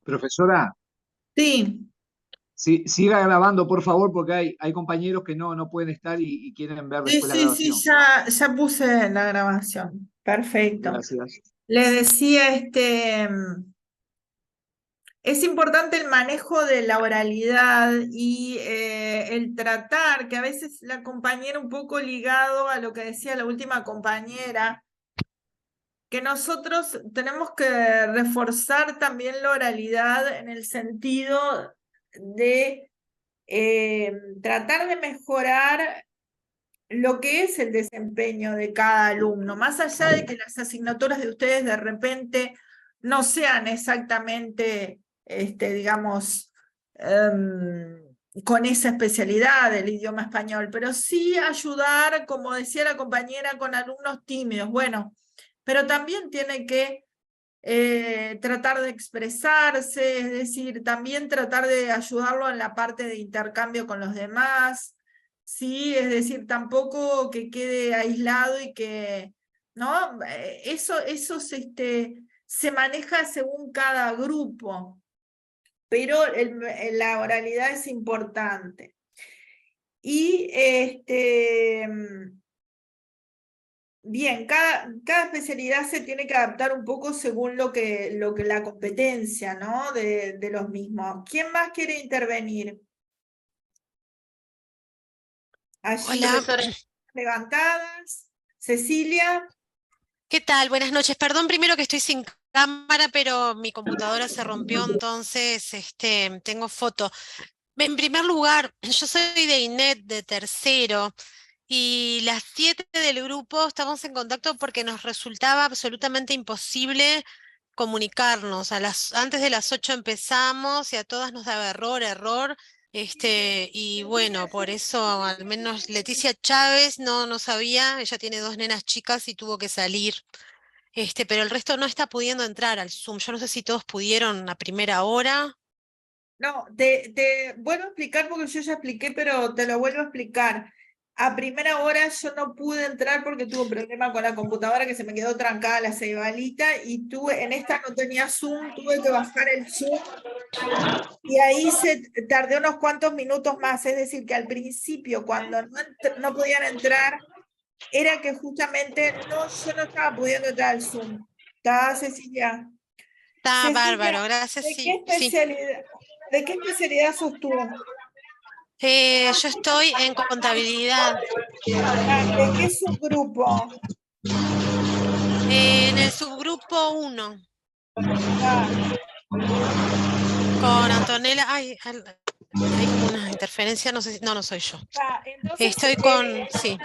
Profesora, Sí, siga grabando, por favor, porque hay compañeros que no pueden estar y quieren ver sí, después la sí, sí, grabación. ya puse la grabación. Perfecto. Gracias. Le decía, es importante el manejo de la oralidad y el tratar, que a veces la compañera un poco ligado a lo que decía la última compañera, que nosotros tenemos que reforzar también la oralidad en el sentido de tratar de mejorar lo que es el desempeño de cada alumno, más allá de que las asignaturas de ustedes de repente no sean exactamente, digamos, con esa especialidad del idioma español, pero sí ayudar, como decía la compañera, con alumnos tímidos. Bueno, pero también tiene que tratar de expresarse, es decir, también tratar de ayudarlo en la parte de intercambio con los demás, ¿sí? Es decir, tampoco que quede aislado y que, ¿no? Eso se maneja según cada grupo, pero la oralidad es importante. Y bien, cada especialidad se tiene que adaptar un poco según lo que la competencia, ¿no? De los mismos. ¿Quién más quiere intervenir? Allí, Hola, profesora, levantadas. Cecilia, ¿qué tal? Buenas noches. Perdón primero que estoy sin cámara, pero mi computadora se rompió, entonces tengo foto. En primer lugar, yo soy de INET de tercero y las 7 del grupo estamos en contacto porque nos resultaba absolutamente imposible comunicarnos. Antes de las 8 empezamos y a todas nos daba error. Y bueno, por eso al menos Leticia Chávez no sabía, ella tiene dos nenas chicas y tuvo que salir. Pero el resto no está pudiendo entrar al Zoom. Yo no sé si todos pudieron a primera hora. no, te vuelvo a explicar porque yo ya expliqué, pero te lo vuelvo a explicar. A primera hora yo no pude entrar porque tuve un problema con la computadora que se me quedó trancada la cebalita y en esta no tenía Zoom, tuve que bajar el Zoom. Y ahí tardé unos cuantos minutos más, es decir, que al principio, cuando no podían entrar, era que justamente yo no estaba pudiendo entrar al Zoom. ¿Está, Cecilia? Está Cecilia, bárbaro, gracias. ¿de qué Sí, sí. especialidad, de qué especialidad sos tú? Yo estoy en contabilidad, Ah, ¿de qué subgrupo? en el subgrupo 1, Ah, con Antonella. Ay, hay como una interferencia, no sé si. No soy yo. entonces, Estoy con. Sí.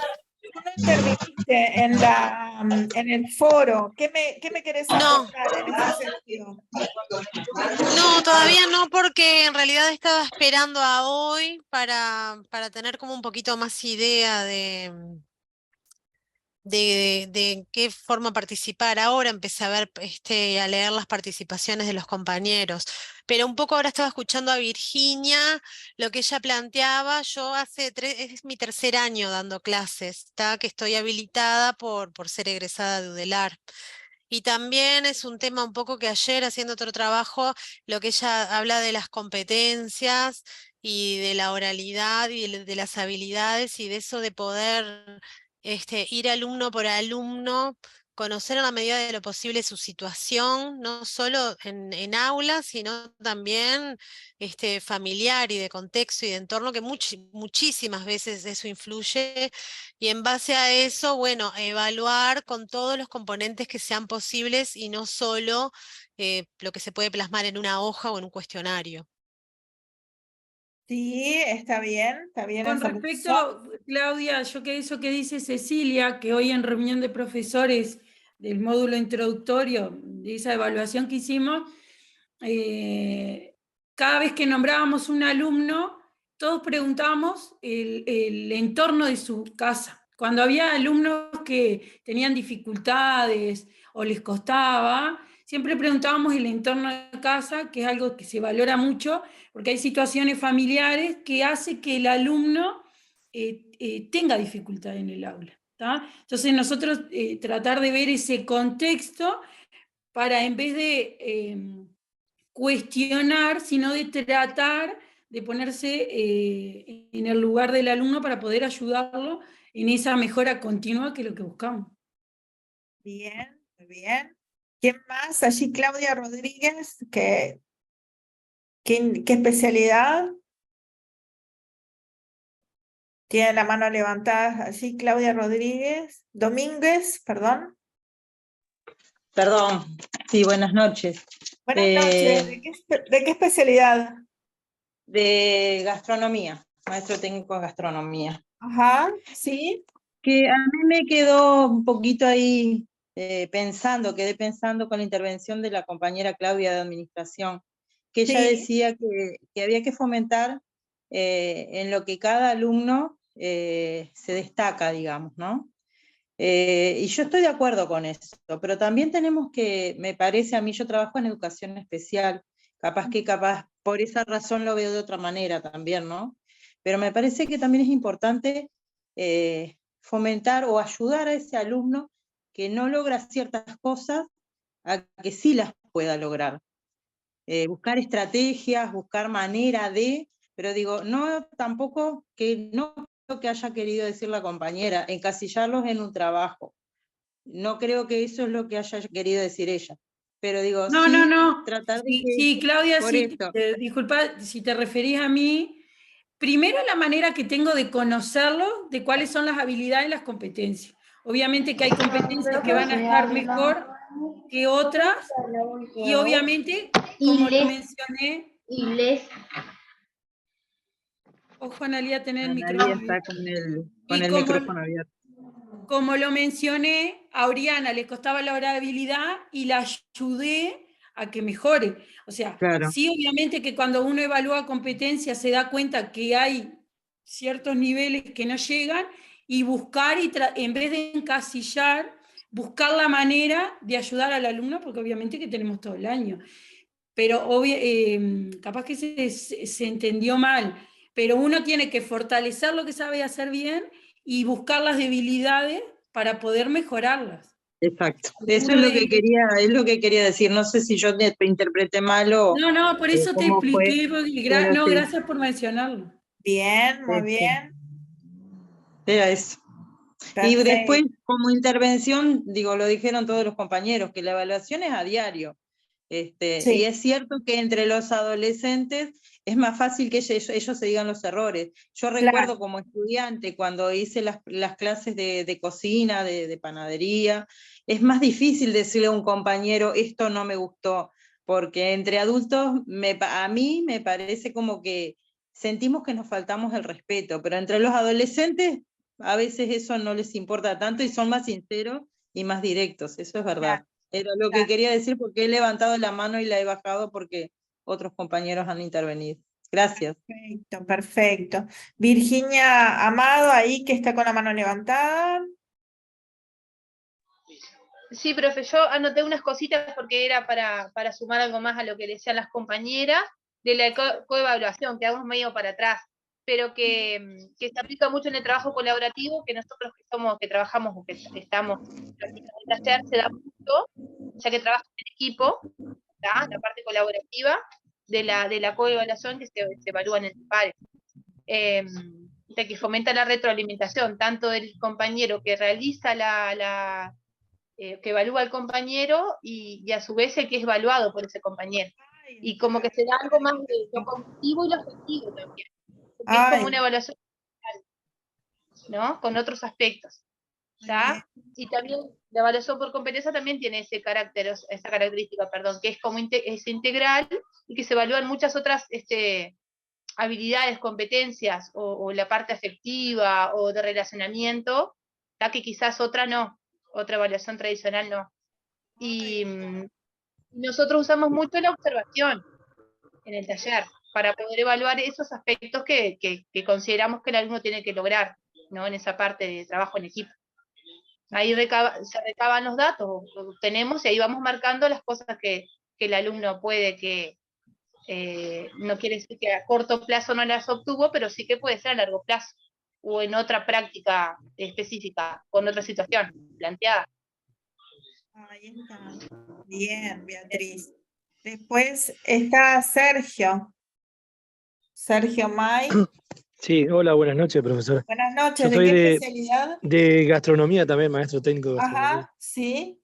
tú no interviniste en el foro. ¿Qué me querés No, aportar en ese sentido? no, todavía no, porque en realidad estaba esperando a hoy para tener como un poquito más idea de en qué forma participar. Ahora empecé a ver, a leer las participaciones de los compañeros, pero un poco ahora estaba escuchando a Virginia, lo que ella planteaba. Yo es mi tercer año dando clases, está que estoy habilitada por ser egresada de UDELAR. Y también es un tema un poco que ayer haciendo otro trabajo, lo que ella habla de las competencias y de la oralidad y de las habilidades y de eso de poder ir alumno por alumno, conocer a la medida de lo posible su situación, no solo en aula, sino también familiar y de contexto y de entorno, que muchísimas veces eso influye. Y en base a eso, bueno, evaluar con todos los componentes que sean posibles y no solo lo que se puede plasmar en una hoja o en un cuestionario. Sí, está bien Con esa posición. respecto, Claudia, yo que eso que dice Cecilia, que hoy en reunión de profesores del módulo introductorio, de esa evaluación que hicimos, cada vez que nombrábamos un alumno, todos preguntábamos el entorno de su casa. Cuando había alumnos que tenían dificultades o les costaba, siempre preguntábamos el entorno de casa, que es algo que se valora mucho, porque hay situaciones familiares que hace que el alumno tenga dificultad en el aula. ¿Tá? Entonces nosotros tratar de ver ese contexto para en vez de cuestionar, sino de tratar de ponerse en el lugar del alumno para poder ayudarlo en esa mejora continua que es lo que buscamos. Bien, muy bien. ¿Quién más? Allí Claudia Rodríguez, ¿qué especialidad? Tiene la mano levantada allí Claudia Rodríguez. Domínguez, perdón. Perdón, sí, buenas noches. Buenas noches. ¿De qué especialidad? De gastronomía, maestro técnico de gastronomía. Ajá, sí. Que a mí me quedó un poquito ahí quedé pensando con la intervención de la compañera Claudia de Administración, que ella Sí. decía que había que fomentar en lo que cada alumno se destaca, digamos, ¿no? Y yo estoy de acuerdo con eso, pero también tenemos que, me parece a mí, yo trabajo en educación especial, capaz por esa razón lo veo de otra manera también, ¿no? Pero me parece que también es importante fomentar o ayudar a ese alumno que no logra ciertas cosas a que sí las pueda lograr. Buscar estrategias, buscar manera de, pero digo, no tampoco que no creo que haya querido decir la compañera, encasillarlos en un trabajo. No creo que eso es lo que haya querido decir ella. Pero digo, No, sí, no, no. tratar de Sí, que, sí, Claudia, por sí, esto, disculpa si te referís a mí. Primero, la manera que tengo de conocerlo, de cuáles son las habilidades y las competencias. Obviamente que hay competencias que van a estar mejor que otras, y obviamente, como lo mencioné, ojo, Analía, tener el Analia micrófono está abierto. con Y el micrófono abierto. como lo mencioné, a Oriana le costaba la orabilidad y la ayudé a que mejore. O sea, Claro. sí, obviamente que cuando uno evalúa competencias se da cuenta que hay ciertos niveles que no llegan, y buscar, en vez de encasillar, buscar la manera de ayudar al alumno, porque obviamente que tenemos todo el año. Pero capaz que se entendió mal, pero uno tiene que fortalecer lo que sabe hacer bien y buscar las debilidades para poder mejorarlas. Exacto. Eso es lo que quería decir. No sé si yo te interpreté mal o No, por eso te cómo fue. expliqué, Pero no, sí, gracias por mencionarlo. Bien, muy bien. era eso. Y Perfecto. después, como intervención, digo, lo dijeron todos los compañeros, que la evaluación es a diario. Sí. Y es cierto que entre los adolescentes es más fácil que ellos se digan los errores. Yo recuerdo como estudiante, cuando hice las clases de cocina, de panadería, es más difícil decirle a un compañero, esto no me gustó, porque entre adultos a mí me parece como que sentimos que nos faltamos el respeto, pero entre los adolescentes a veces eso no les importa tanto y son más sinceros y más directos, eso es verdad. Era lo que quería decir, porque he levantado la mano y la he bajado porque otros compañeros han intervenido. Gracias. Perfecto, perfecto. Virginia Amado, ahí que está con la mano levantada. Sí, profe, yo anoté unas cositas porque era para sumar algo más a lo que decían las compañeras de la coevaluación, que vamos medio para atrás, pero que se aplica mucho en el trabajo colaborativo, que nosotros que trabajamos o que estamos prácticamente a hacer, se da mucho, ya que trabajan en equipo, ¿tá? La parte colaborativa de la coevaluación que se evalúan entre pares. De que fomenta la retroalimentación, tanto del compañero que realiza que evalúa al compañero y a su vez el que es evaluado por ese compañero. Y como que se da algo más de lo cognitivo y lo afectivo también. Porque es como una evaluación, ¿no? Con otros aspectos. ¿Tá? Y también la evaluación por competencia también tiene esa característica, que es como es integral y que se evalúan muchas otras habilidades, competencias o la parte afectiva o de relacionamiento, ¿tá? Que quizás otra evaluación tradicional no. Y nosotros usamos mucho la observación en el taller para poder evaluar esos aspectos que consideramos que el alumno tiene que lograr, ¿no? En esa parte de trabajo en equipo. Ahí se recaban los datos, los tenemos y ahí vamos marcando las cosas que el alumno puede que, no quiere decir que a corto plazo no las obtuvo, pero sí que puede ser a largo plazo o en otra práctica específica, con otra situación planteada. Ahí está. Bien, Beatriz. Después está Sergio. Sergio May. Sí, hola, buenas noches, profesor. Buenas Yo noches. ¿De soy qué especialidad? de gastronomía también, maestro técnico de gastronomía. Ajá, sí.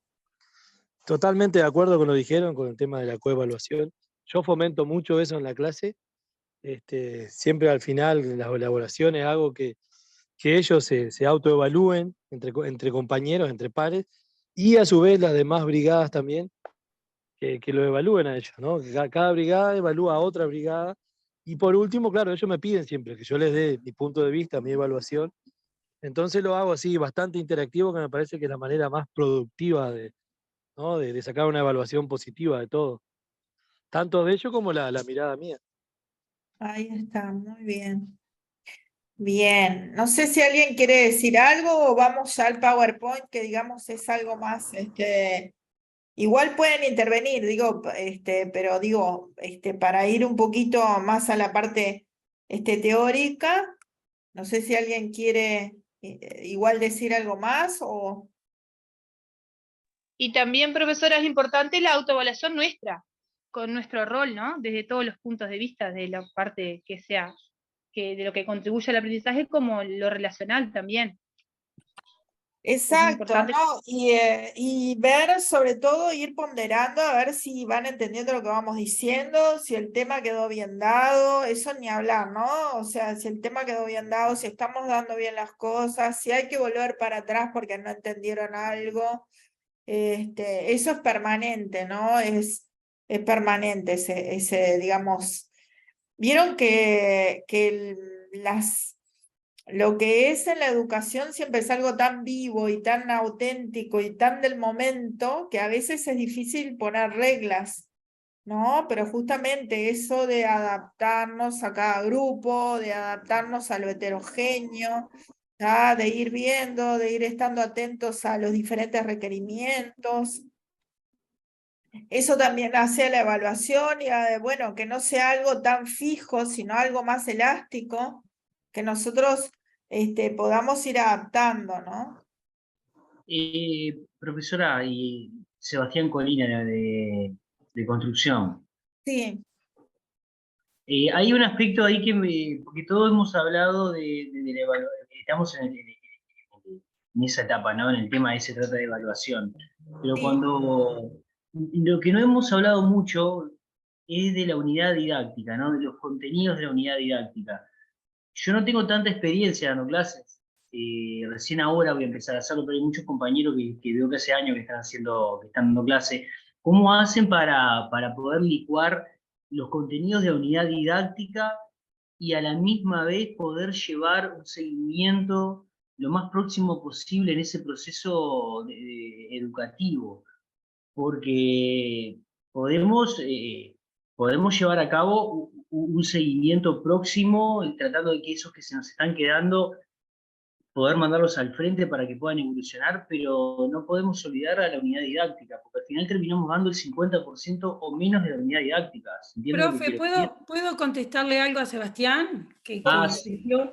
Totalmente de acuerdo con lo que dijeron con el tema de la coevaluación. Yo fomento mucho eso en la clase. Siempre al final, en las elaboraciones, hago que ellos se autoevalúen entre compañeros, entre pares, y a su vez las demás brigadas también, que lo evalúen a ellos, ¿no? Que cada brigada evalúa a otra brigada. Y por último, claro, ellos me piden siempre que yo les dé mi punto de vista, mi evaluación. Entonces lo hago así, bastante interactivo, que me parece que es la manera más productiva ¿no? de sacar una evaluación positiva de todo. Tanto de ellos como la mirada mía. Ahí está, muy bien. Bien, no sé si alguien quiere decir algo o vamos ya al PowerPoint, que digamos es algo más, igual pueden intervenir, digo, pero digo, para ir un poquito más a la parte, teórica, no sé si alguien quiere igual decir algo más o... Y también, profesora, es importante la autoevaluación nuestra, con nuestro rol, ¿no? Desde todos los puntos de vista, de la parte que sea, de lo que contribuye al aprendizaje, como lo relacional también. Es Exacto, importante. ¿no? Y ver, sobre todo, ir ponderando a ver si van entendiendo lo que vamos diciendo, si el tema quedó bien dado, eso ni hablar, ¿no? O sea, si el tema quedó bien dado, si estamos dando bien las cosas, si hay que volver para atrás porque no entendieron algo, eso es permanente, ¿no? Es permanente digamos, vieron que lo que es en la educación siempre es algo tan vivo y tan auténtico y tan del momento que a veces es difícil poner reglas, ¿no? Pero justamente eso de adaptarnos a cada grupo, de adaptarnos a lo heterogéneo, ¿tá? De ir viendo, de ir estando atentos a los diferentes requerimientos. Eso también hace la evaluación y bueno, que no sea algo tan fijo, sino algo más elástico, que nosotros podamos ir adaptando, ¿no? Profesora, y Sebastián Colina de construcción. Sí, Hay un aspecto ahí porque todos hemos hablado de la evaluación, estamos en esa etapa, ¿no? En el tema de se trata de evaluación. Pero sí. cuando lo que no hemos hablado mucho es de la unidad didáctica, ¿no? De los contenidos de la unidad didáctica. Yo no tengo tanta experiencia dando clases. Recién ahora voy a empezar a hacerlo, pero hay muchos compañeros que veo que hace años que están dando clase. ¿Cómo hacen para poder licuar los contenidos de la unidad didáctica y a la misma vez poder llevar un seguimiento lo más próximo posible en ese proceso educativo? Porque podemos llevar a cabo un seguimiento próximo, tratando de que esos que se nos están quedando, poder mandarlos al frente para que puedan evolucionar, pero no podemos olvidar a la unidad didáctica, porque al final terminamos dando el 50% o menos de la unidad didáctica. ¿Entienden lo que Profe, quiero decir? ¿puedo contestarle algo a Sebastián? Sí. ¿Cómo no,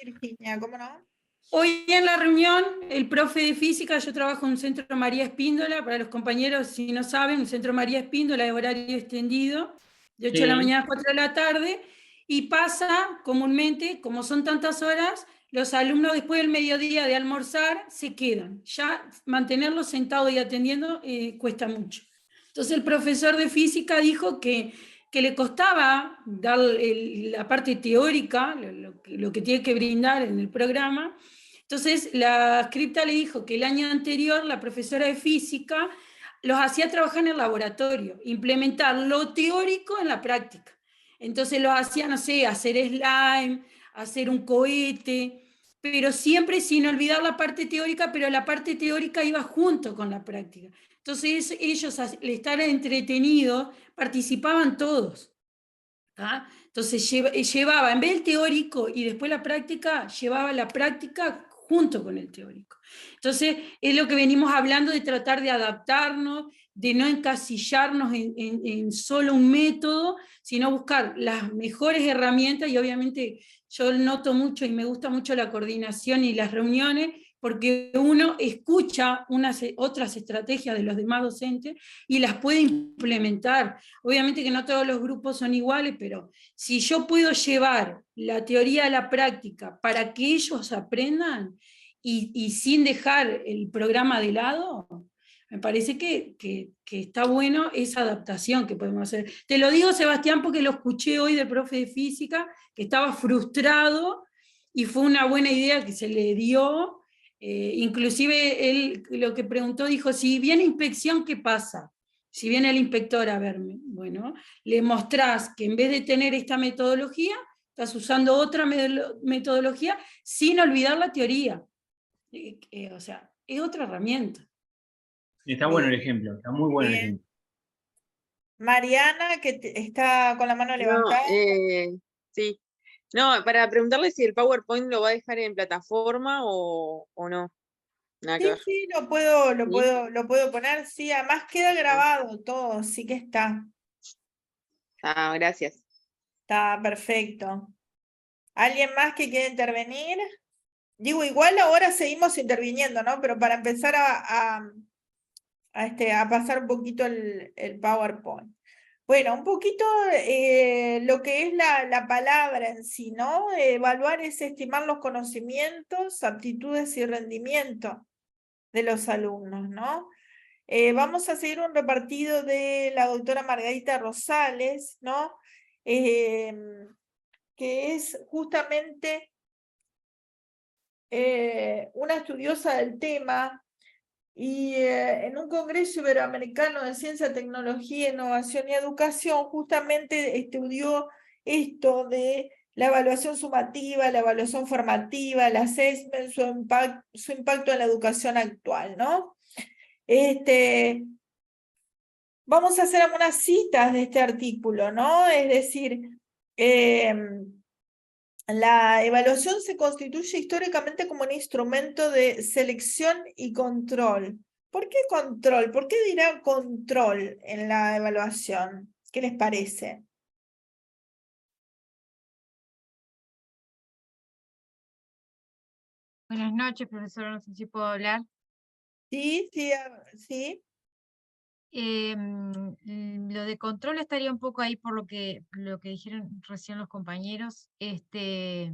Virginia? ¿Cómo no? Hoy en la reunión, el profe de física, yo trabajo en un centro María Espíndola, para los compañeros, si no saben, un centro María Espíndola de horario extendido, de 8 de la mañana a 4 de la tarde, y pasa comúnmente, como son tantas horas, los alumnos después del mediodía de almorzar se quedan. Ya mantenerlos sentados y atendiendo cuesta mucho. Entonces el profesor de física dijo que le costaba dar la parte teórica, lo que tiene que brindar en el programa. Entonces la scripta le dijo que el año anterior la profesora de física los hacía trabajar en el laboratorio, implementar lo teórico en la práctica. Entonces los hacía, no sé, hacer slime, hacer un cohete, pero siempre sin olvidar la parte teórica, pero la parte teórica iba junto con la práctica. Entonces ellos, al estar entretenidos, participaban todos. ¿Ah? Entonces llevaba, en vez del teórico y después la práctica, llevaba la práctica junto con el teórico. Entonces es lo que venimos hablando de tratar de adaptarnos, de no encasillarnos en solo un método, sino buscar las mejores herramientas, y obviamente yo noto mucho y me gusta mucho la coordinación y las reuniones, porque uno escucha otras estrategias de los demás docentes y las puede implementar. Obviamente que no todos los grupos son iguales, pero si yo puedo llevar la teoría a la práctica para que ellos aprendan y sin dejar el programa de lado, me parece que está bueno esa adaptación que podemos hacer. Te lo digo, Sebastián, porque lo escuché hoy del profe de física, que estaba frustrado, y fue una buena idea que se le dio. Inclusive él lo que preguntó, dijo, si viene inspección, ¿qué pasa? Si viene el inspector a verme, bueno, le mostrás que en vez de tener esta metodología, estás usando otra metodología sin olvidar la teoría. O sea, es otra herramienta. Está bueno el ejemplo, está muy bueno el Bien. ejemplo. Mariana, que está con la mano No, levantada. sí. No, para preguntarle si el PowerPoint lo va a dejar en plataforma o no. Nada que Sí, ver. sí, lo puedo ¿Sí? poner, sí, además queda grabado todo, sí que está Gracias. perfecto. ¿Alguien más que quiere intervenir? Digo, igual ahora seguimos interviniendo, ¿no? Pero para empezar a pasar un poquito el PowerPoint. Bueno, un poquito lo que es la palabra en sí, ¿no? Evaluar es estimar los conocimientos, aptitudes y rendimiento de los alumnos, ¿no? Vamos a seguir un repartido de la doctora Margarita Rosales, ¿no? Que es justamente una estudiosa del tema, y en un congreso iberoamericano de ciencia, tecnología, innovación y educación, justamente estudió esto de la evaluación sumativa, la evaluación formativa, el assessment, su impacto en la educación actual, ¿no? Vamos a hacer algunas citas de este artículo, ¿no? Es decir, la evaluación se constituye históricamente como un instrumento de selección y control. ¿Por qué control? ¿Por qué dirá control en la evaluación? ¿Qué les parece? Buenas noches, profesora, no sé si puedo hablar. Sí, sí, sí. Lo de control estaría un poco ahí por lo que dijeron recién los compañeros, de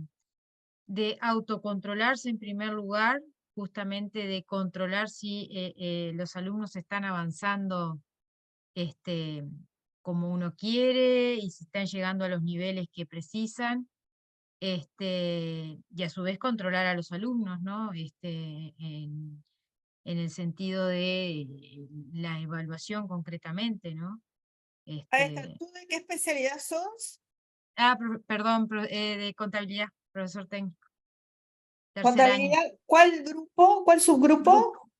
autocontrolarse en primer lugar, justamente de controlar si los alumnos están avanzando como uno quiere y si están llegando a los niveles que precisan. Y a su vez controlar a los alumnos, ¿no? En el sentido de la evaluación concretamente, ¿no? Ahí está. ¿Tú de qué especialidad sos? Perdón, de contabilidad, profesor técnico. Tercer Contabilidad, año. ¿cuál grupo? ¿Cuál subgrupo?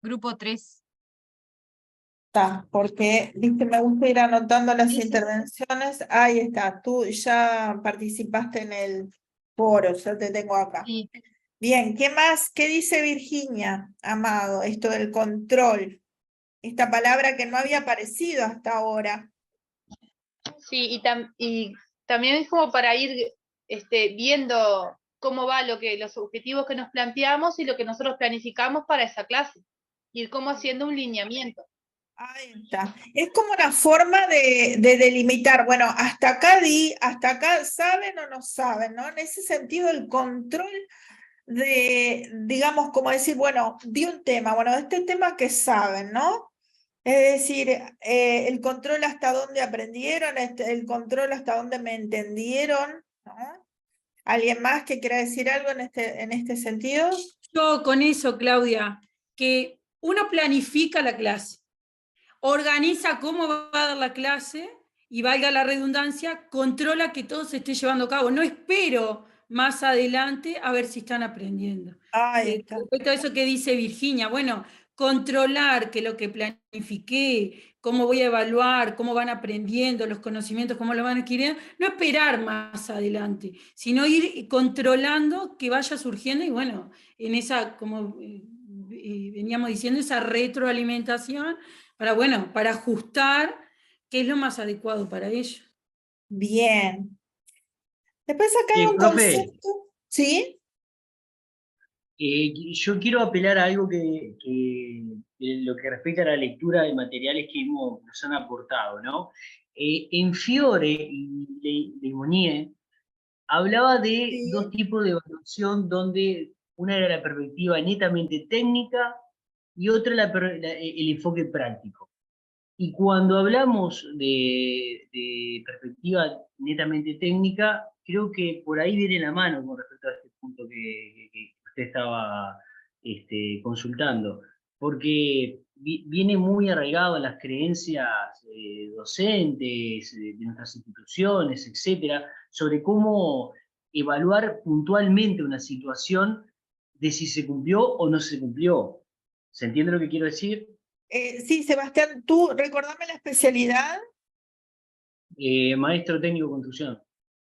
Grupo 3. Está, porque viste, me gusta ir anotando las Sí, sí. intervenciones. Ahí está, tú ya participaste en el foro, ya te tengo acá. Sí. Bien, ¿qué más? ¿Qué dice Virginia, Amado? Esto del control. Esta palabra que no había aparecido hasta ahora. Sí, y también es como para ir viendo cómo va los objetivos que nos planteamos y lo que nosotros planificamos para esa clase. Ir como haciendo un lineamiento. Ahí está. Es como una forma de delimitar, bueno, hasta acá saben o no saben, ¿no? En ese sentido, el control de, digamos, como decir, bueno, di un tema, bueno, de este tema que saben, ¿no? Es decir, el control hasta dónde aprendieron, el control hasta dónde me entendieron, ¿no? ¿Alguien más que quiera decir algo en este sentido? Yo con eso, Claudia, que uno planifica la clase, organiza cómo va a dar la clase y, valga la redundancia, controla que todo se esté llevando a cabo. No espero más adelante a ver si están aprendiendo. Respecto a eso que dice Virginia, bueno, controlar que lo que planifiqué, cómo voy a evaluar, cómo van aprendiendo los conocimientos, cómo lo van adquiriendo, no esperar más adelante, sino ir controlando que vaya surgiendo y bueno, en esa, como veníamos diciendo, esa retroalimentación para, bueno, para ajustar qué es lo más adecuado para ellos. Bien. Después acá hay un profe, concepto, ¿sí? Yo quiero apelar a algo que lo que respecta a la lectura de materiales que nos han aportado, ¿no? En Fiore y Lemonnier hablaba de dos tipos de evaluación, donde una era la perspectiva netamente técnica y otra el enfoque práctico. Y cuando hablamos de perspectiva netamente técnica, creo que por ahí viene la mano con respecto a este punto que usted estaba consultando, porque viene muy arraigado a las creencias docentes de nuestras instituciones, etcétera, sobre cómo evaluar puntualmente una situación de si se cumplió o no se cumplió. ¿Se entiende lo que quiero decir? Sí, Sebastián, tú recordame la especialidad. Maestro técnico de construcción.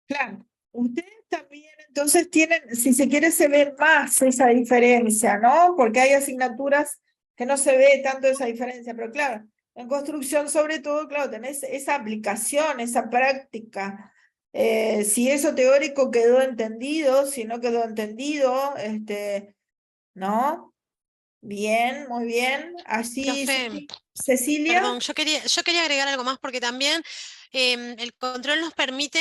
Claro, ustedes también entonces tienen, si se quiere, se ve más esa diferencia, ¿no? Porque hay asignaturas que no se ve tanto esa diferencia, pero claro, en construcción sobre todo, claro, tenés esa aplicación, esa práctica. Si eso teórico quedó entendido, si no quedó entendido, ¿no? Bien, muy bien. Así, Profe, Cecilia. perdón, yo quería agregar algo más porque también el control nos permite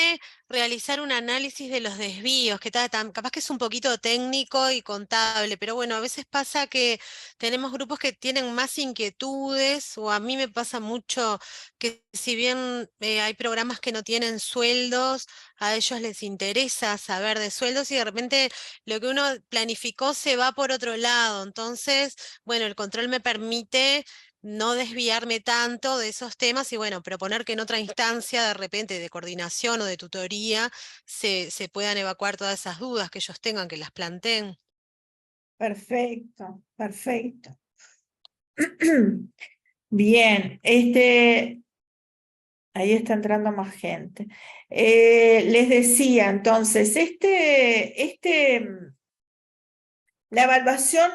realizar un análisis de los desvíos, que capaz que es un poquito técnico y contable, pero bueno, a veces pasa que tenemos grupos que tienen más inquietudes, o a mí me pasa mucho que si bien hay programas que no tienen sueldos, a ellos les interesa saber de sueldos y de repente lo que uno planificó se va por otro lado. Entonces, bueno, el control me permite no desviarme tanto de esos temas y bueno, proponer que en otra instancia de repente de coordinación o de tutoría se puedan evacuar todas esas dudas que ellos tengan, que las planteen. Perfecto, perfecto. Bien, ahí está entrando más gente. Les decía, entonces, la evaluación,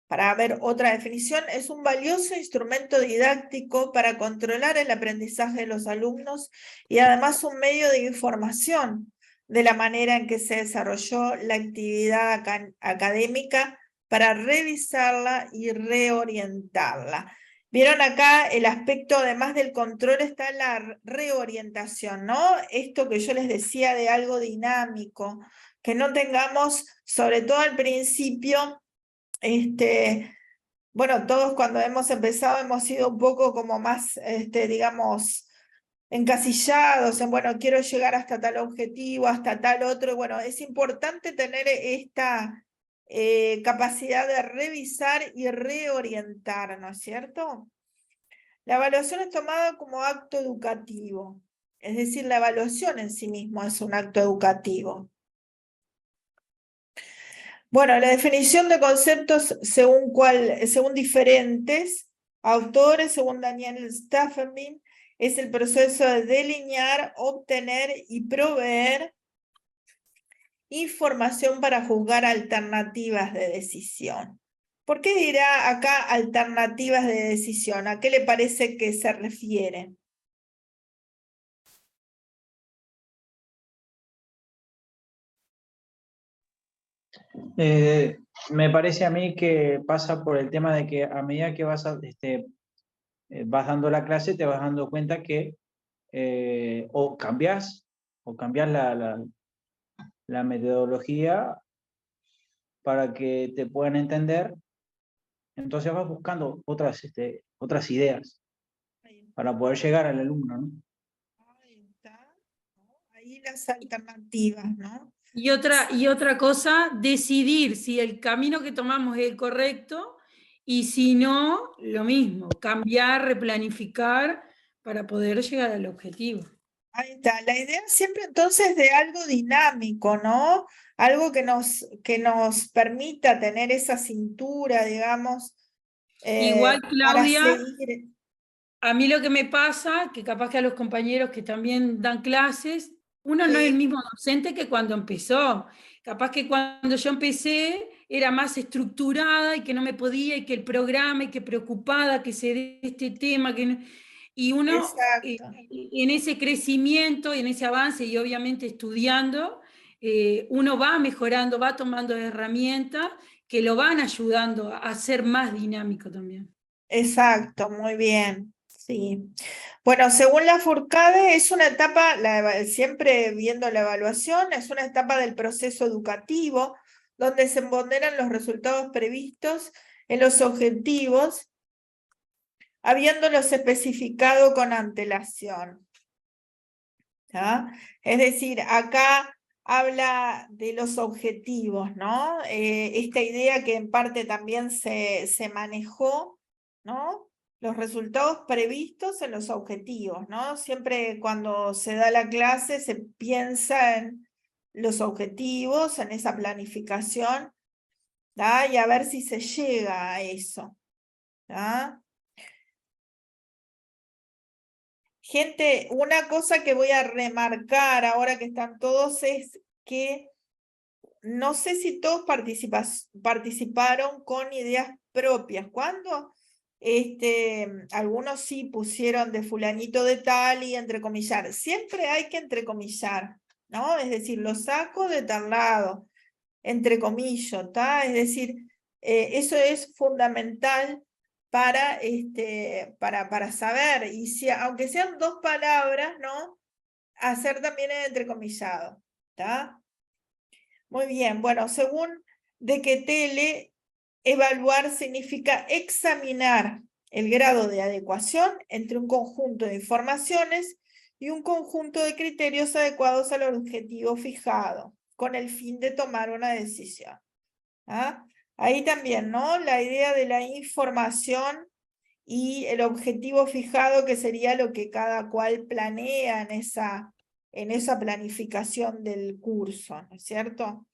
para ver otra definición, es un valioso instrumento didáctico para controlar el aprendizaje de los alumnos y además un medio de información de la manera en que se desarrolló la actividad académica para revisarla y reorientarla. Vieron acá el aspecto, además del control, está la reorientación, ¿no? Esto que yo les decía de algo dinámico, que no tengamos, sobre todo al principio, bueno, todos cuando hemos empezado hemos sido un poco como más, digamos, encasillados en, bueno, quiero llegar hasta tal objetivo, hasta tal otro. Y bueno, es importante tener esta capacidad de revisar y reorientar, ¿no es cierto? La evaluación es tomada como acto educativo, es decir, la evaluación en sí mismo es un acto educativo. Bueno, la definición de conceptos según diferentes autores, según Daniel Staffenbein, es el proceso de delinear, obtener y proveer información para juzgar alternativas de decisión. ¿Por qué dirá acá alternativas de decisión? ¿A qué le parece que se refiere? Me parece a mí que pasa por el tema de que a medida que vas dando la clase, te vas dando cuenta que o cambias la metodología para que te puedan entender, entonces vas buscando otras ideas para poder llegar al alumno, ¿no? Ahí está, ¿no? Ahí las alternativas, ¿no? Y otra cosa, decidir si el camino que tomamos es el correcto y si no, lo mismo, cambiar, replanificar para poder llegar al objetivo. Ahí está, la idea siempre entonces de algo dinámico, ¿no? Algo que nos permita tener esa cintura, digamos. Igual, Claudia, para seguir. A mí lo que me pasa, que capaz que a los compañeros que también dan clases, uno no es el mismo docente que cuando empezó. Capaz que cuando yo empecé era más estructurada y que no me podía, y que el programa, y que preocupada que se dé este tema, y uno en ese crecimiento y en ese avance, y obviamente estudiando, uno va mejorando, va tomando herramientas que lo van ayudando a ser más dinámico también. Exacto, muy bien. Sí. Bueno, según la Fourcade, es una etapa, siempre viendo la evaluación, es una etapa del proceso educativo donde se ponderan los resultados previstos en los objetivos, habiéndolos especificado con antelación. ¿Ah? Es decir, acá habla de los objetivos, ¿no? Esta idea que en parte también se manejó, ¿no? Los resultados previstos en los objetivos, ¿no? Siempre cuando se da la clase se piensa en los objetivos, en esa planificación, ¿tá? Y a ver si se llega a eso, ¿tá? Gente, una cosa que voy a remarcar ahora que están todos es que no sé si todos participaron con ideas propias. ¿Cuándo? Algunos sí pusieron de fulanito de tal y entrecomillar. Siempre hay que entrecomillar, ¿no? Es decir, lo saco de tal lado, entrecomillo, ¿tá? Es decir, eso es fundamental para saber, y si, aunque sean dos palabras, ¿no? Hacer también el entrecomillado, ¿tá? Muy bien, bueno, según De Ketele, evaluar significa examinar el grado de adecuación entre un conjunto de informaciones y un conjunto de criterios adecuados al objetivo fijado, con el fin de tomar una decisión. ¿Ah? Ahí también, ¿no? La idea de la información y el objetivo fijado, que sería lo que cada cual planea en esa planificación del curso, ¿no es cierto?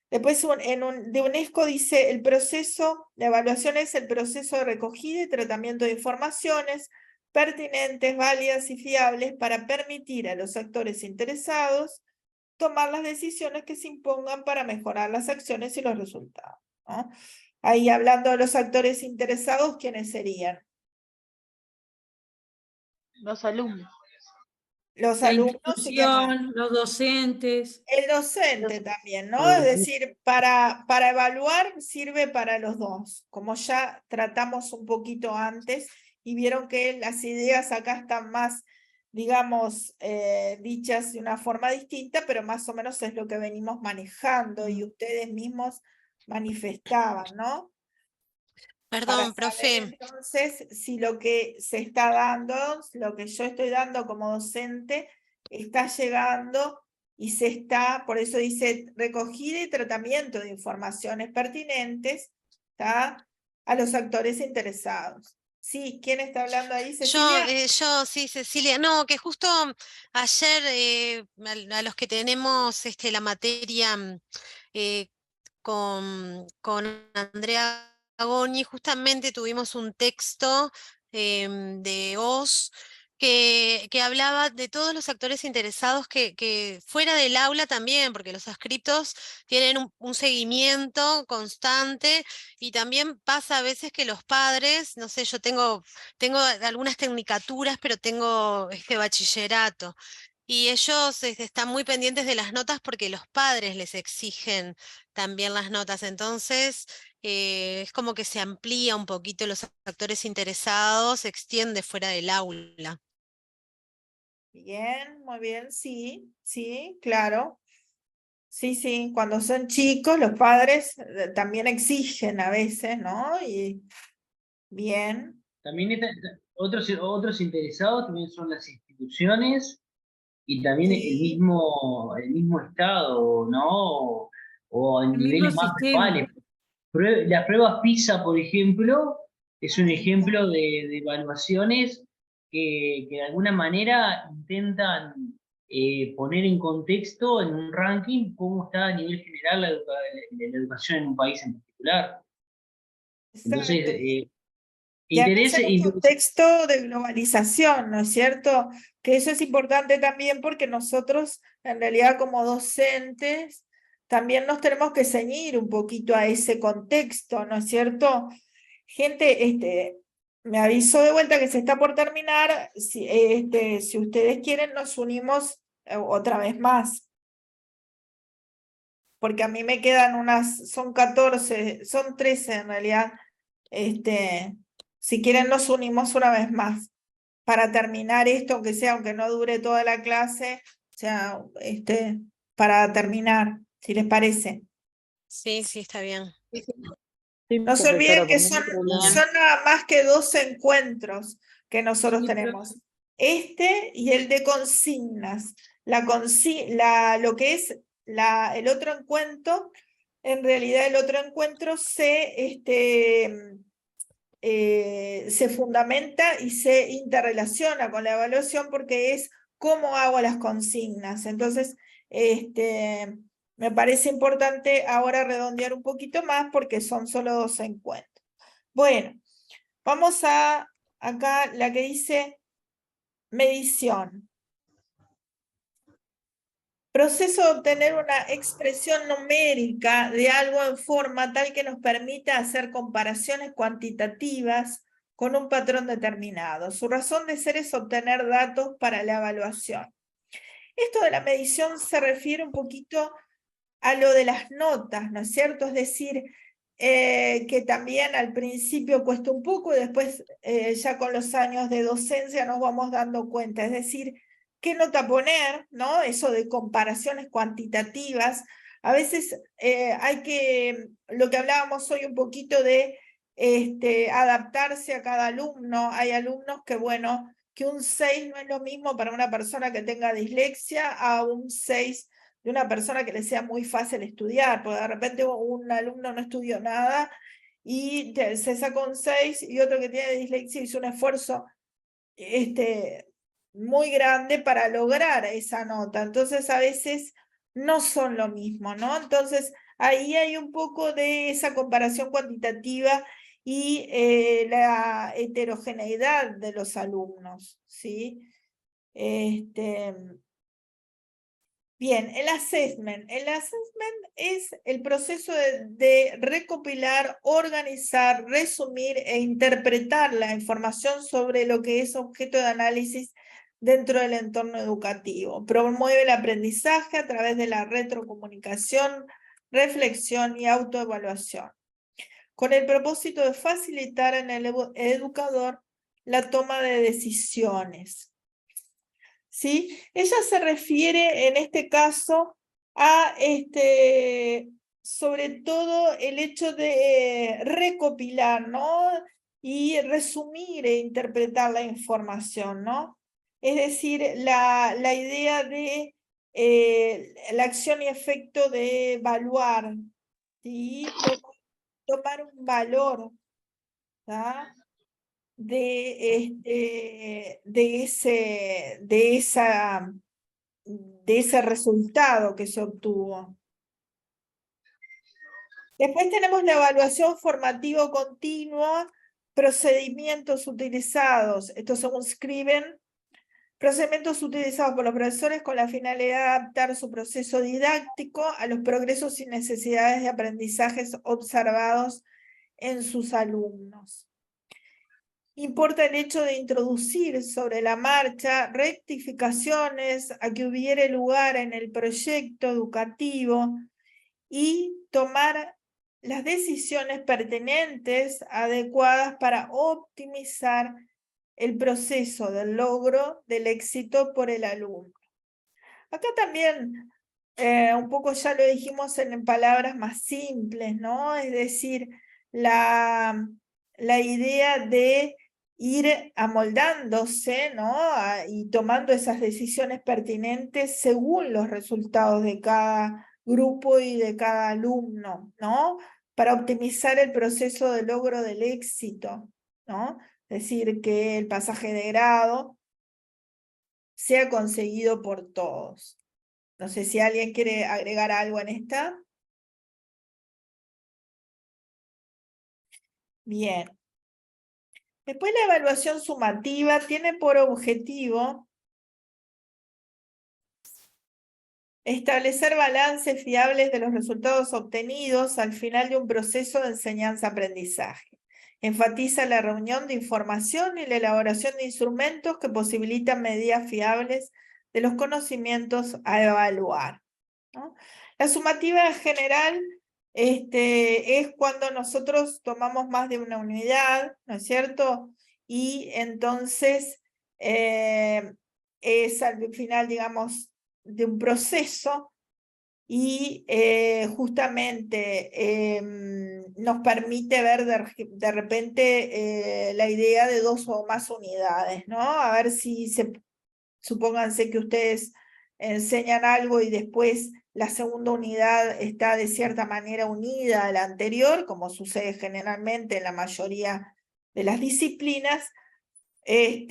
Después de UNESCO dice, el proceso de evaluación es el proceso de recogida y tratamiento de informaciones pertinentes, válidas y fiables para permitir a los actores interesados tomar las decisiones que se impongan para mejorar las acciones y los resultados, ¿no? Ahí hablando de los actores interesados, ¿quiénes serían? Los alumnos. Los La alumnos y ¿qué más? institución, los docentes. El docente también, ¿no? Bueno, Es decir, para evaluar sirve para los dos, como ya tratamos un poquito antes y vieron que las ideas acá están más, digamos, dichas de una forma distinta, pero más o menos es lo que venimos manejando y ustedes mismos manifestaban, ¿no? Para Perdón, saber profe. entonces si lo que se está dando, lo que yo estoy dando como docente, está llegando y se está, por eso dice, recogida y tratamiento de informaciones pertinentes, ¿tá? A los actores interesados. Sí, ¿quién está hablando ahí, Cecilia? Yo, sí, Cecilia. No, que justo ayer a los que tenemos la materia con Andrea Agoni, justamente tuvimos un texto de Oz que hablaba de todos los actores interesados que fuera del aula también, porque los adscriptos tienen un seguimiento constante y también pasa a veces que los padres, no sé, yo tengo algunas tecnicaturas, pero tengo este bachillerato. Y ellos están muy pendientes de las notas porque los padres les exigen también las notas. Entonces, es como que se amplía un poquito los actores interesados, se extiende fuera del aula. Bien, muy bien, sí, sí, claro. Sí, sí, cuando son chicos los padres también exigen a veces, ¿no? Y bien. También otros interesados también son las instituciones y también Sí. el mismo Estado, ¿no? O en El niveles mismo más sistema. globales. Las pruebas PISA, por ejemplo, es un ejemplo de evaluaciones que de alguna manera intentan poner en contexto, en un ranking, cómo está a nivel general la educación en un país en particular. Entonces, Exacto. Y además en un interés, contexto de globalización, ¿no es cierto? Que eso es importante también porque nosotros, en realidad, como docentes, también nos tenemos que ceñir un poquito a ese contexto, ¿no es cierto? Gente, me avisó de vuelta que se está por terminar. Si ustedes quieren, nos unimos otra vez más. porque a mí me quedan son 14, son 13 en realidad. Si quieren nos unimos una vez más para terminar esto, aunque no dure toda la clase, o sea, para terminar, si les parece. Sí, sí, está bien. No se olviden que son nada más que 2 encuentros que nosotros tenemos. Y el de consignas. Lo que es el otro encuentro, en realidad el otro encuentro se fundamenta y se interrelaciona con la evaluación porque es cómo hago las consignas. Entonces, me parece importante ahora redondear un poquito más porque son solo 2 encuentros. Bueno, vamos a acá la que dice medición. Proceso de obtener una expresión numérica de algo en forma tal que nos permita hacer comparaciones cuantitativas con un patrón determinado. Su razón de ser es obtener datos para la evaluación. Esto de la medición se refiere un poquito a lo de las notas, ¿no es cierto? Es decir, que también al principio cuesta un poco y después ya con los años de docencia nos vamos dando cuenta. Es decir, qué nota poner, ¿no? Eso de comparaciones cuantitativas. A veces lo que hablábamos hoy un poquito de adaptarse a cada alumno. Hay alumnos que, bueno, que un 6 no es lo mismo para una persona que tenga dislexia a un 6 de una persona que le sea muy fácil estudiar, porque de repente un alumno no estudió nada y se sacó un 6 y otro que tiene dislexia hizo un esfuerzo muy grande para lograr esa nota. Entonces a veces no son lo mismo, ¿no? Entonces ahí hay un poco de esa comparación cuantitativa y la heterogeneidad de los alumnos, ¿sí? Bien, el assessment. El assessment es el proceso de recopilar, organizar, resumir e interpretar la información sobre lo que es objeto de análisis dentro del entorno educativo. Promueve el aprendizaje a través de la retrocomunicación, reflexión y autoevaluación, con el propósito de facilitar en el educador la toma de decisiones. ¿Sí? Ella se refiere en este caso a sobre todo el hecho de recopilar, ¿no? Y resumir e interpretar la información, ¿no? Es decir, la idea de la acción y efecto de evaluar, ¿sí? Tomar un valor, ¿tá? de ese resultado que se obtuvo. Después tenemos la evaluación formativa continua, procedimientos utilizados. Estos según Scriven, procedimientos utilizados por los profesores con la finalidad de adaptar su proceso didáctico a los progresos y necesidades de aprendizajes observados en sus alumnos. Importa el hecho de introducir sobre la marcha rectificaciones a que hubiere lugar en el proyecto educativo y tomar las decisiones pertinentes, adecuadas para optimizar el proceso del logro del éxito por el alumno. Acá también un poco ya lo dijimos en palabras más simples, ¿no? Es decir, la idea de ir amoldándose, ¿no? Y tomando esas decisiones pertinentes según los resultados de cada grupo y de cada alumno, ¿no? Para optimizar el proceso de logro del éxito, ¿no? Es decir, que el pasaje de grado sea conseguido por todos. No sé si alguien quiere agregar algo en esta. Bien. Después la evaluación sumativa tiene por objetivo establecer balances fiables de los resultados obtenidos al final de un proceso de enseñanza-aprendizaje. Enfatiza la reunión de información y la elaboración de instrumentos que posibilitan medidas fiables de los conocimientos a evaluar, ¿no? La sumativa en general es cuando nosotros tomamos más de una unidad, ¿no es cierto? Y entonces es al final, digamos, de un proceso y justamente nos permite ver de repente la idea de 2 o más unidades, ¿no? A ver si supónganse que ustedes enseñan algo y después la segunda unidad está de cierta manera unida a la anterior, como sucede generalmente en la mayoría de las disciplinas. Si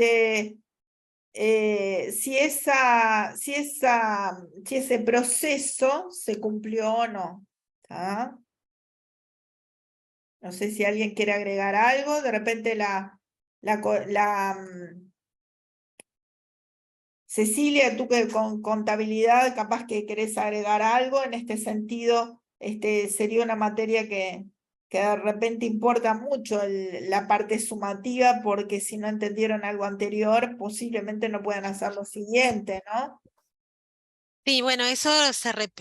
ese proceso se cumplió o no. ¿Tá? No sé si alguien quiere agregar algo, de repente Cecilia, tú que con contabilidad capaz que querés agregar algo en este sentido, sería una materia que de repente importa mucho la parte sumativa, porque si no entendieron algo anterior, posiblemente no puedan hacer lo siguiente, ¿no? Sí, bueno, eso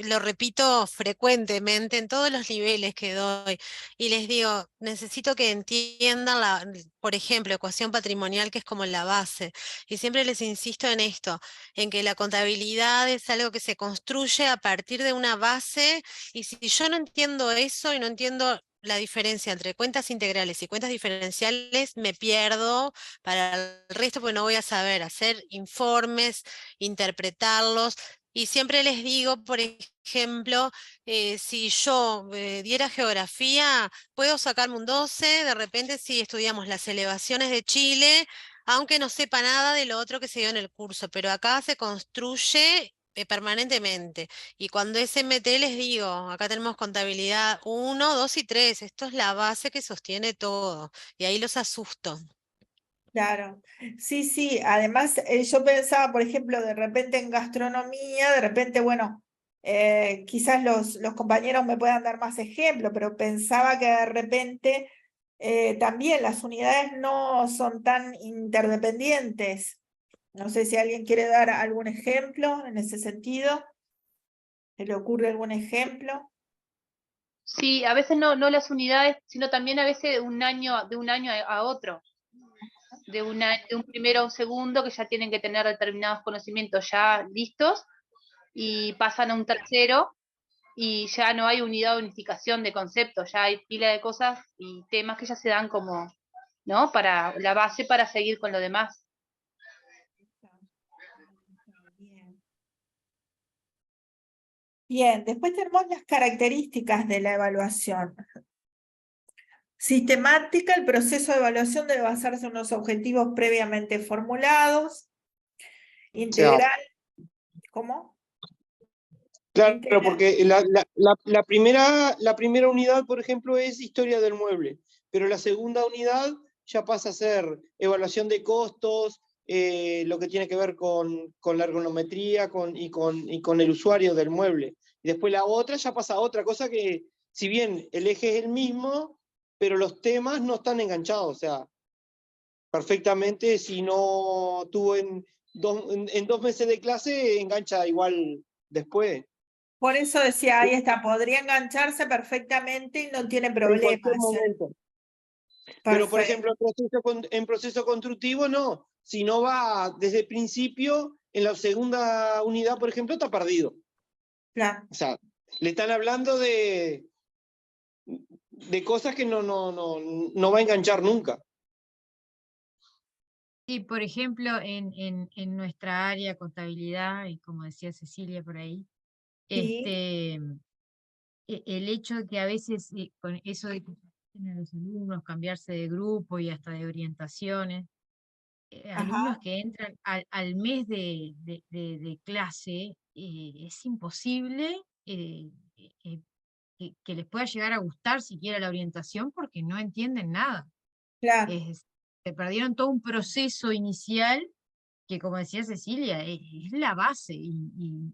lo repito frecuentemente en todos los niveles que doy y les digo, necesito que entiendan, por ejemplo, ecuación patrimonial, que es como la base, y siempre les insisto en esto, en que la contabilidad es algo que se construye a partir de una base, y si yo no entiendo eso y no entiendo la diferencia entre cuentas integrales y cuentas diferenciales, me pierdo para el resto, porque no voy a saber hacer informes, interpretarlos. Y siempre les digo, por ejemplo, si yo diera geografía, puedo sacarme un 12, de repente si estudiamos las elevaciones de Chile, aunque no sepa nada de lo otro que se dio en el curso, pero acá se construye permanentemente. Y cuando es MT les digo, acá tenemos contabilidad 1, 2 y 3, esto es la base que sostiene todo, y ahí los asusto. Claro, sí, además yo pensaba, por ejemplo, de repente en gastronomía, de repente, bueno, quizás los compañeros me puedan dar más ejemplos, pero pensaba que de repente también las unidades no son tan interdependientes. No sé si alguien quiere dar algún ejemplo en ese sentido. ¿Se le ocurre algún ejemplo? Sí, a veces no las unidades, sino también a veces de un año a otro. De un primero a un segundo, que ya tienen que tener determinados conocimientos ya listos, y pasan a un tercero, y ya no hay unidad de unificación de conceptos, ya hay pila de cosas y temas que ya se dan como, ¿no? Para la base para seguir con lo demás. Bien, después tenemos las características de la evaluación. Sistemática, el proceso de evaluación debe basarse en unos objetivos previamente formulados. Integral, ¿cómo? Claro, Integral. porque la primera unidad, por ejemplo, es historia del mueble, pero la segunda unidad ya pasa a ser evaluación de costos, lo que tiene que ver con la ergonometría y con el usuario del mueble. Y después la otra ya pasa a otra cosa que, si bien el eje es el mismo, pero los temas no están enganchados. O sea, perfectamente, si no tuvo en 2 meses de clase, engancha igual después. Por eso decía, ahí está, podría engancharse perfectamente y no tiene En problemas. cualquier momento. Pero, por ejemplo, en proceso constructivo no. Si no va desde el principio, en la segunda unidad, por ejemplo, está perdido. Claro. O sea, le están hablando de cosas que no va a enganchar nunca. Sí, por ejemplo, en nuestra área contabilidad, y como decía Cecilia por ahí, Sí. el hecho de que a veces con eso de que a los alumnos cambiarse de grupo y hasta de orientaciones, alumnos que entran al mes de clase, es imposible que les pueda llegar a gustar siquiera la orientación porque no entienden nada. Claro. Se perdieron todo un proceso inicial que, como decía Cecilia, es la base, y